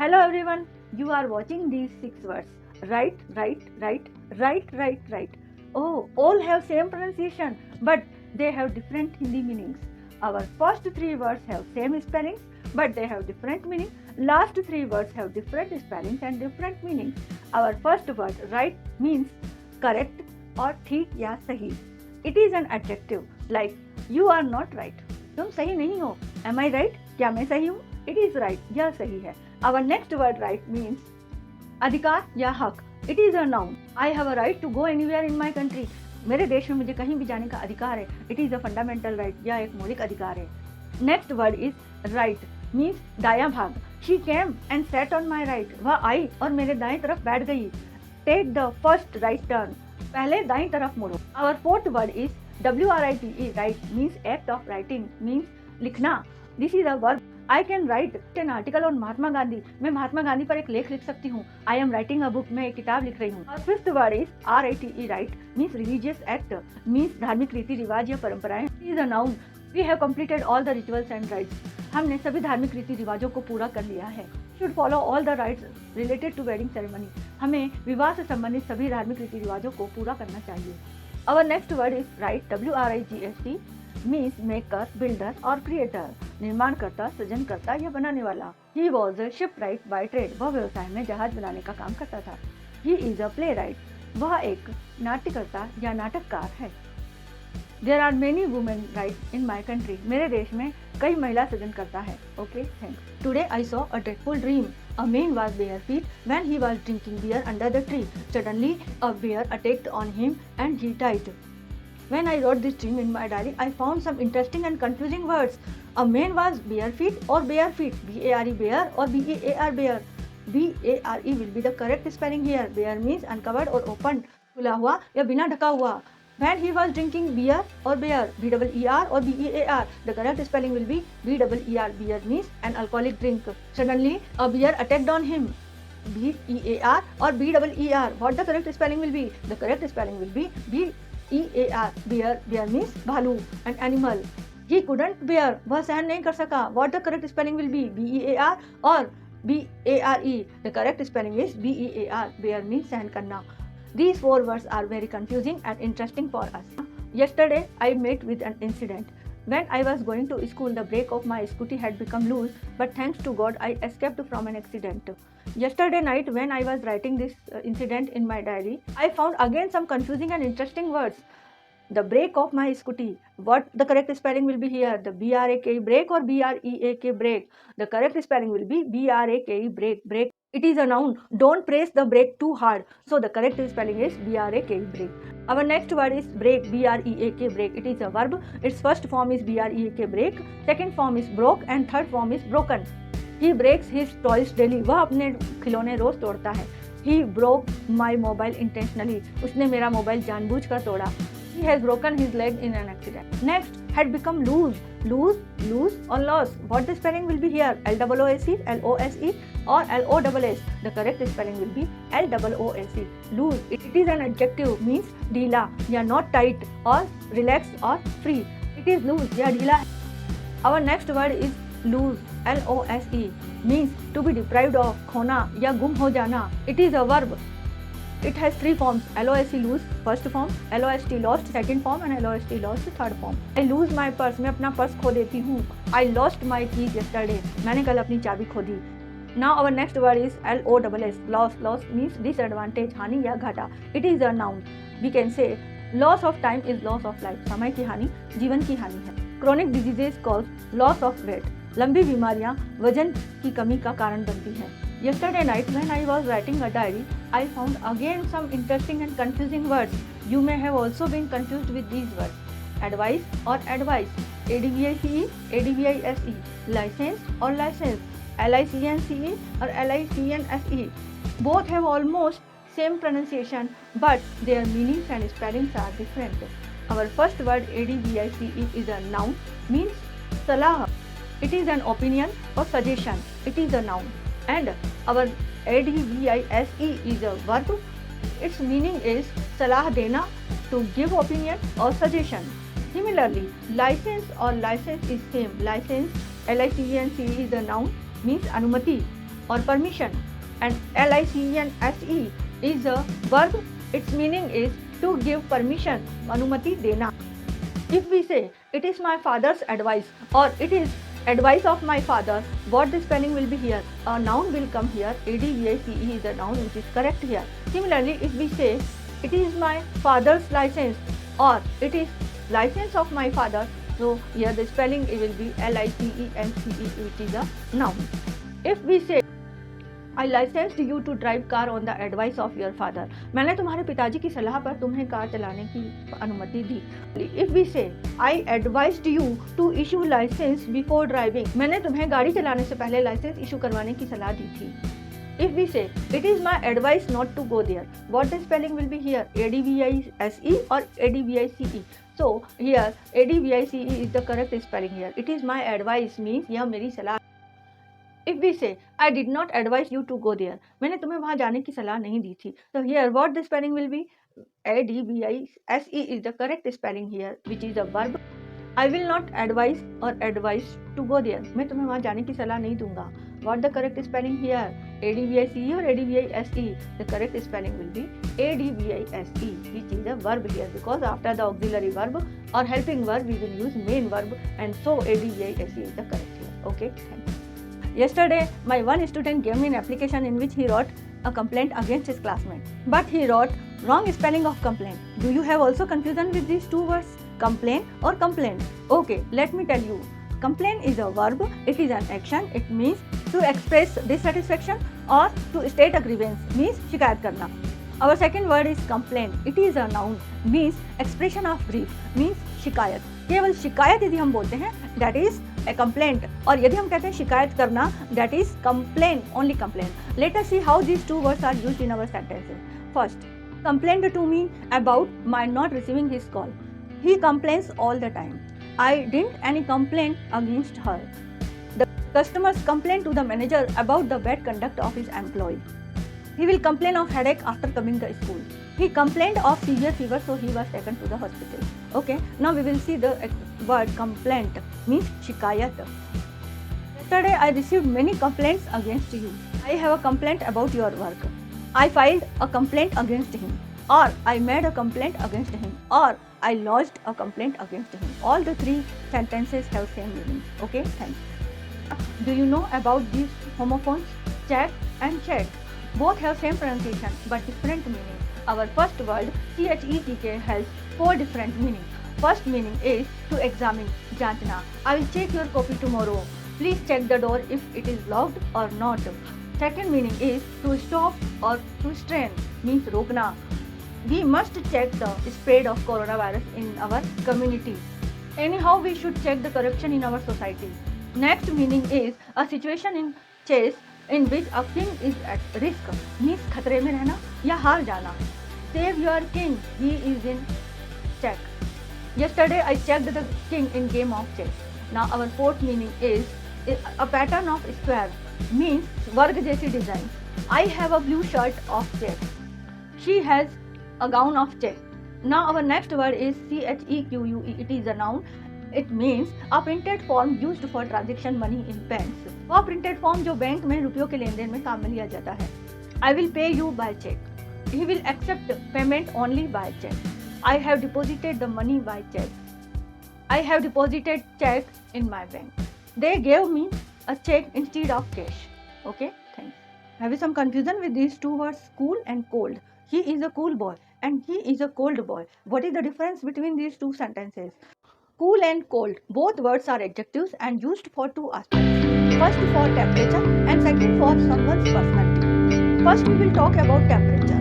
Hello everyone, you are watching these 6 words. Right, right, right, right, right, right. Oh, all have same pronunciation, but they have different Hindi meanings. Our first 3 words have same spellings, but they have different meaning. Last 3 words have different spellings and different meanings. Our first word, right, means correct or ठीक या सही. It is an adjective like you are not right. तुम सही नहीं हो. Am I right? क्या मैं सही हूँ? It is right. यह सही है. Our next word right means अधिकार या हक. It is a noun. I have a right to go anywhere in my country. मेरे देश में मुझे कहीं भी जाने का अधिकार है. It is a fundamental right. यह एक मौलिक अधिकार है. Next word is right means दायां भाग. She came and sat on my right. वह आई और मेरे दाएं तरफ बैठ गई. Take the first right turn. पहले दाईं तरफ मुड़ो. Our fourth word is WRITE. Right means act of writing means लिखना. This is a verb. I can write an article on Mahatma Gandhi. मैं महात्मा गांधी पर एक लेख लिख सकती हूँ. I am writing a book. मैं एक किताब लिख रही हूँ. और fifth word is RITE. Right means religious act means धार्मिक रीति रिवाज या परंपराएं. It is a noun. We have completed all the rituals and rites. हमने सभी धार्मिक रीति रिवाजों को पूरा कर लिया है. Should follow all the rites related to wedding ceremony. हमें विवाह से संबंधित सभी धार्मिक रीति रिवाजों को पूरा करना चाहिए. Our next word is right. WRIGST means maker, builder और creator. निर्माणकर्ता, सृजनकर्ता या बनाने वाला. He was a shipwright by trade. वह व्यवसाय में जहाज बनाने का काम करता था. He is a playwright. वह एक नाट्यकर्ता या नाटककार है. There are many women right in my country. मेरे देश में कई महिला सृजनकर्ता है. Okay, thanks. Today I saw a dreadful dream. A man was bare feet when he was drinking beer under the tree. Suddenly a bear attacked on him and he died. When I wrote this dream in my diary, I found some interesting and confusing words. A man was bare feet or bare feet. B-A-R-E bear or B-E-A-R bear. B-A-R-E will be the correct spelling here. Bare means uncovered or opened. खुला हुआ या बिना ढका हुआ. When he was drinking beer or beer. B-E-E-R or B-E-A-R. The correct spelling will be B-E-E-R. Beer means an alcoholic drink. Suddenly a bear attacked on him. B-E-A-R or B-E-E-R. What the correct spelling will be? The correct spelling will be B-E-A-R. Bear means भालू, an animal. He couldn't bear. वह सहन नहीं कर सका. What the correct spelling will be? B-E-A-R or B-A-R-E. The correct spelling is B-E-A-R. Bear means सहन करना. These 4 words are very confusing and interesting for us. Yesterday I met with an incident. When I was going to school, the brake of my scooty had become loose, but thanks to God I escaped from an accident. Yesterday night when I was writing this incident in my diary, I found again some confusing and interesting words. The brake of my scooty. What the correct spelling will be here? The B-R-A-K-E brake or B-R-E-A-K brake? The correct spelling will be B-R-A-K-E brake. Brake. It is a noun. Don't press the brake too hard. So the correct spelling is B-R-A-K-E brake. Our next word is break. B-R-E-A-K break. It is a verb. Its first form is B-R-E-A-K break. Second form is broke and third form is broken. He breaks his toys daily. वह अपने खिलौने रोज तोड़ता है. He broke my mobile intentionally. उसने मेरा mobile जानबूझकर तोड़ा. He has broken his leg in an accident. Next, had become loose. Lose or loss. What the spelling will be here? L-O-O-S-E, L-O-S-E or L-O-S-S. The correct spelling will be L-O-O-S-E. Loose. It is an adjective. Means ढीला या not tight or relaxed or free. It is loose या ढीला है. Our next word is lose. L-O-S-E means to be deprived of, खोना या गुम हो जाना. It is a verb. It has 3 forms. LOST lose first form, LOST lost second form and LOST lost third form. I lose my purse. मैं अपना purse खो देती हूँ. I lost my keys yesterday. मैंने कल अपनी चाबी खो दी. Now our next word is LOSS. Loss means disadvantage, हानि या घाटा. It is a noun. We can say loss of time is loss of life. समय की हानि जीवन की हानि है. Chronic diseases cause loss of weight. लंबी बीमारियां वजन की कमी का कारण बनती हैं. Yesterday night when I was writing a diary, I found again some interesting and confusing words. You may have also been confused with these words. Advice or advice. A-D-V-I-C-E, A-D-V-I-S-E. License or license. L-I-C-N-C-E or L-I-C-N-S-E. Both have almost same pronunciation, but their meanings and spellings are different. Our first word A-D-V-I-C-E is a noun, means salah. It is an opinion or suggestion. It is a noun. And our ADVISE is a verb. Its meaning is salah dena, to give opinion or suggestion. Similarly, license or license is same. License, L-I-C-E-N-C-E is a noun, means anumati. or permission. And licence is a verb. Its meaning is to give permission, अनुमति देना. If we say it is my father's advice or it is advice of my father, what the spelling will be here? A noun will come here. Advice is a noun which is correct here. Similarly, if we say it is my father's license or it is license of my father, so here the spelling will be licence, which is a noun. If we say I licensed you to drive car on the advice of your father, मैंने तुम्हारे पिताजी की सलाह पर तुम्हें car चलाने की अनुमति दी. If we say I advised you to issue license before driving, मैंने तुम्हें गाड़ी चलाने से पहले लाइसेंस इशू करवाने की सलाह दी थी. If we say it is my advice not to go there, what the spelling will be here? Advice or advice. So here advice is the correct spelling here. It is my advice means यह मेरी सलाह. If we say I did not advise you to go there, मैंने तुम्हें वहाँ जाने की सलाह नहीं दी थी. So here what the spelling will be? Advice is the correct spelling here, which is a verb. I will not advise or advise to go there. मैं तुम्हें वहाँ जाने की सलाह नहीं दूंगा. What the correct spelling here? Advice or advice? The correct spelling will be advice, which is a verb here, because after the auxiliary verb or helping verb we will use main verb, and so advice is the correct here. Okay, thank you. Yesterday, my one student gave me an application in which he wrote a complaint against his classmate. But he wrote wrong spelling of complaint. Do you have also confusion with these two words? Complain or complaint? Okay, let me tell you. Complain is a verb. It is an action. It means to express dissatisfaction or to state a grievance, means शिकायत करना. Our second word is complaint. It is a noun, means expression of grief, means शिकायत. केवल शिकायत यदि हम बोलते हैं, that is a complaint, और यदि हम कहते हैं शिकायत करना, that is complain, only complain. Let us see how these two words are used in our sentences. First, complained to me about my not receiving his call. He complains all the time. I didn't any complaint against her. The customers complain to the manager about the bad conduct of his employee. He will complain of headache after coming to school. He complained of severe fever, so he was taken to the hospital. Okay, now we will see the word complaint, means shikayat. Yesterday I received many complaints against you. I have a complaint about your work. I filed a complaint against him, or I made a complaint against him, or I lodged a complaint against him. All the three sentences have same meaning. Okay, thanks. Do you know about these homophones, chat and chat? Both have same pronunciation but different meaning. Our first word CHETK has four different meanings. First meaning is to examine, जांचना. I will check your copy tomorrow. Please check the door if it is locked or not. Second meaning is to stop or to strain, means रोकना. We must check the spread of coronavirus in our community. Anyhow, we should check the corruption in our society. Next meaning is a situation in chess in which a king is at risk, means खतरे में रहना या हार जाना. Save your king, he is in check. Yesterday I checked the king in game of chess. Now our fourth meaning is a pattern of square, means वर्ग जैसी design. I have a blue shirt of check. She has a gown of check. Now our next word is CHEQUE. It is a noun. It means a printed form used for transaction money in banks. वह printed form जो bank में रुपयों के लेन then में काम में लिया जाता है. I will pay you by check. He will accept payment only by check. I have deposited the money by check. I have deposited check in my bank. They gave me a check instead of cash. Okay, thanks. Have you some confusion with these two words, cool and cold? He is a cool boy and he is a cold boy. What is the difference between these two sentences? Cool and cold, both words are adjectives and used for two aspects. First for temperature and second for someone's personality. First we will talk about temperature.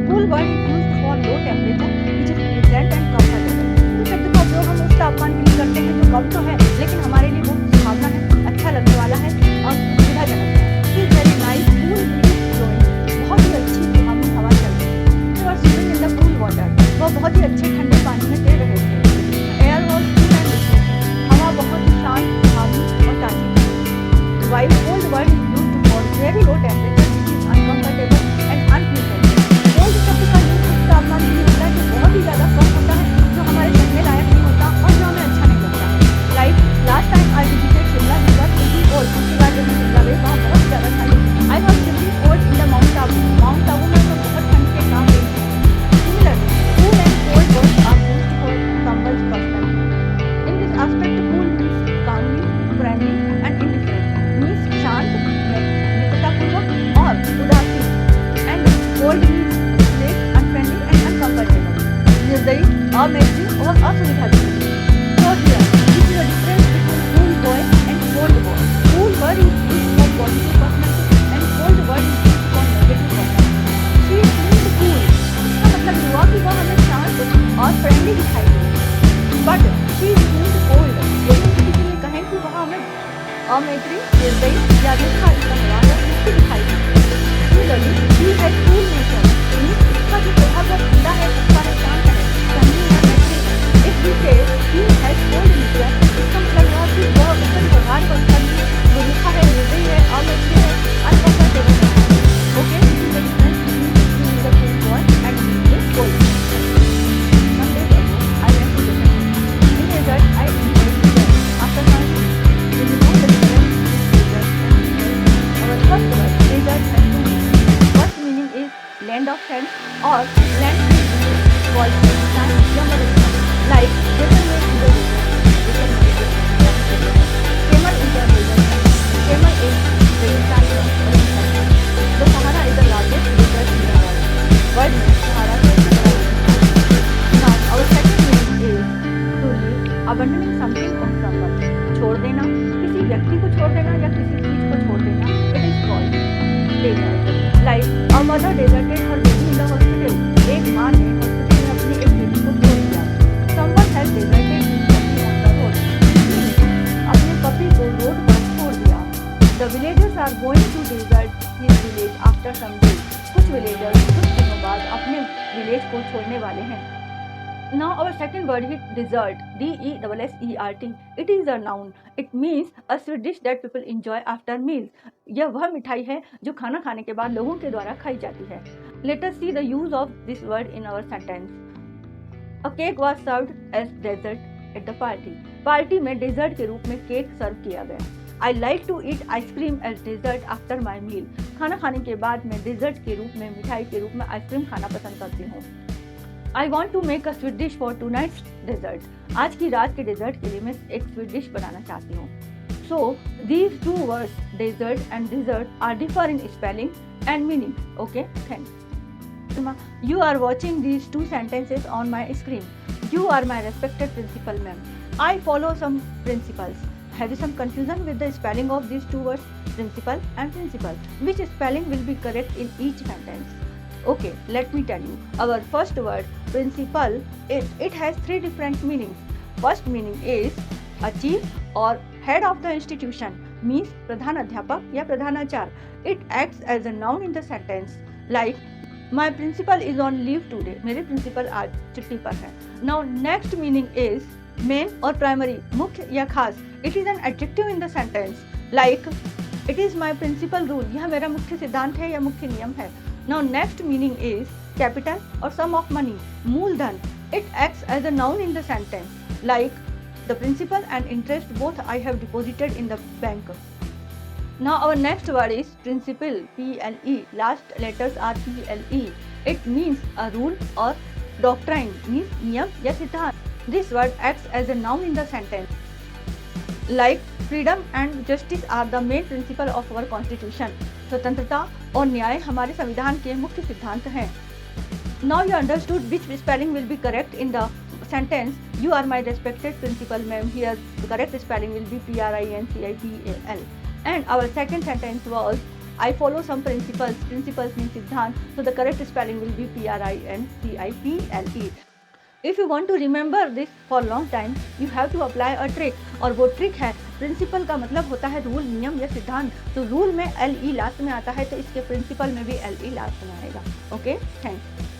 Cool word is used for low temperature which is pleasant and comfortable. तो शब्द का उपयोग हम उस तापमान के लिए करते हैं जो कम तो है लेकिन हमारे लिए बहुत सुहावना है, अच्छा लगने वाला है और सुविधाजनक है. It is very nice, cool breeze blowing. बहुत ही अच्छी सुहावनी हवा चल रही है. You are swimming in the cool water. वह बहुत ही अच्छे ठंडे पानी में तैर रहे थे. Air was cool and refreshing. हवा बहुत ही शांत, सुहावनी और ताज़ी थी. While cold word is used for very low temperature which is uncomfortable and unpleasant. Cold शब्द का यूज उस तापमान के लिए होता है जो बहुत ही ज़्यादा कम होता है, जो हमारे सहने लायक नहीं होता और जो हमें अच्छा नहीं लगता. Like last time I visited Shimla, we were thinking, और उसके बाद मतलब असुविधाजनक। So here, this is the difference between cool boy and cold boy. Cool word is used for positive personality and cold word is used for negative personality. She seemed cool. इसका मतलब ये हुआ कि वह हमें शांत और फ्रेंडली दिखाई दी। But she seemed cold. यदि हम किसी ने कहें कि वह हमें अमैत्री, निर्दयी या रुखा इसका मतलब रुखी दिखाई दी। Similarly, he has cool nature. Means इसका जो स्वभाव है ठंडा है, उसका है शांत है, संगी है, मैत्री है। If we say he has cold nature, इसका मतलब यह कि वह उत्तम व्यवहार करता है, वो रुखा है, निर्दयी है, अमैत्री है, अनकंफर्टेबल है। Okay, this is the difference between he is a cool boy and he is a cold boy. Some days ago, I went to Japan. In desert, I enjoyed desert. After some, you know the difference between desert and desert. Our first word, desert, has two meanings. First meaning is land of sand or land called Pakistan, Jammu. Like Jaisalmer is a desert. Jaisalmer is a desert. Camel is a desert. Camel is Pakistan. The Sahara is the largest desert in the world. World में Sahara सबसे बड़ा desert है. Now our second meaning is to leave, abandoning something or someone. छोड़ देना, किसी व्यक्ति को छोड़ देना या किसी चीज को छोड़ देना. It is called desert. Like a mother deserted her baby in the hospital. एक माँ ने हॉस्पिटल में अपने एक बेटी को छोड़ दिया. Someone has deserted his puppy on the road. किसी ने अपने पपी को रोड पर छोड़ दिया. The villagers are going to desert his village after some days. कुछ villagers कुछ दिनों बाद अपने village को छोड़ने वाले हैं. Now our second word is dessert. D-E-S-S-E-R-T. It is a noun. It means a sweet dish that people enjoy after meals. यह वह मिठाई है जो खाना खाने के बाद लोगों के द्वारा खाई जाती है. Let us see the use of this word in our sentence. A cake was served as dessert at the party. Party में डेजर्ट के रूप में केक सर्व किया गया. I like to eat ice cream as dessert after my meal. खाना खाने के बाद मैं डेजर्ट के रूप में मिठाई के रूप में आइसक्रीम खाना पसंद करती हूँ. I want to make a sweet dish for tonight's dessert. आज की रात के डेजर्ट के लिए मैं एक स्वीट डिश बनाना चाहती हूँ. So these two words, dessert and dessert, are differ in spelling and meaning. Okay, thanks. You are watching these two sentences on my screen. You are my respected principal, ma'am. I follow some principles. Have you some confusion with the spelling of these two words, principal and principal? Which spelling will be correct in each sentence? Okay, let me tell you. Our first word, principal, it has three different meanings. First meaning is a chief or head of the institution, means प्रधान अध्यापक या प्रधानाचार्य. It acts as a noun in the sentence. Like, my principal is on leave today. मेरे principal आज छुट्टी पर है. Now next meaning is main or primary, मुख्य या खास. It is an adjective in the sentence. Like, it is my principal rule. यह मेरा मुख्य सिद्धांत है या मुख्य नियम है. Now next meaning is capital or sum of money, मूलधन. It acts as a noun in the sentence. Like, the principal and interest both I have deposited in the bank. Now our next word is principle, P-L-E. Last letters are P-L-E. It means a rule or doctrine, means नियम या सिद्धांत. This word acts as a noun in the sentence. Like, freedom and justice are the main principle of our constitution. स्वतंत्रता और न्याय हमारे संविधान के मुख्य सिद्धांत हैं. Now you understood which spelling will be correct in the sentence. You are my respected principal, ma'am. Here the correct spelling will be P-R-I-N-C-I-P-A-L. And our second sentence was, I follow some principles. Principles means सिद्धांत. So the correct spelling will be P-R-I-N-C-I-P-L-E. If you want to remember this for long time, you have to apply a trick. और वो trick है, principal का मतलब होता है rule, नियम या सिद्धांत. तो रूल में L-E लास्ट में आता है, तो इसके प्रिंसिपल में भी L-E लास्ट में आएगा. Okay, thanks.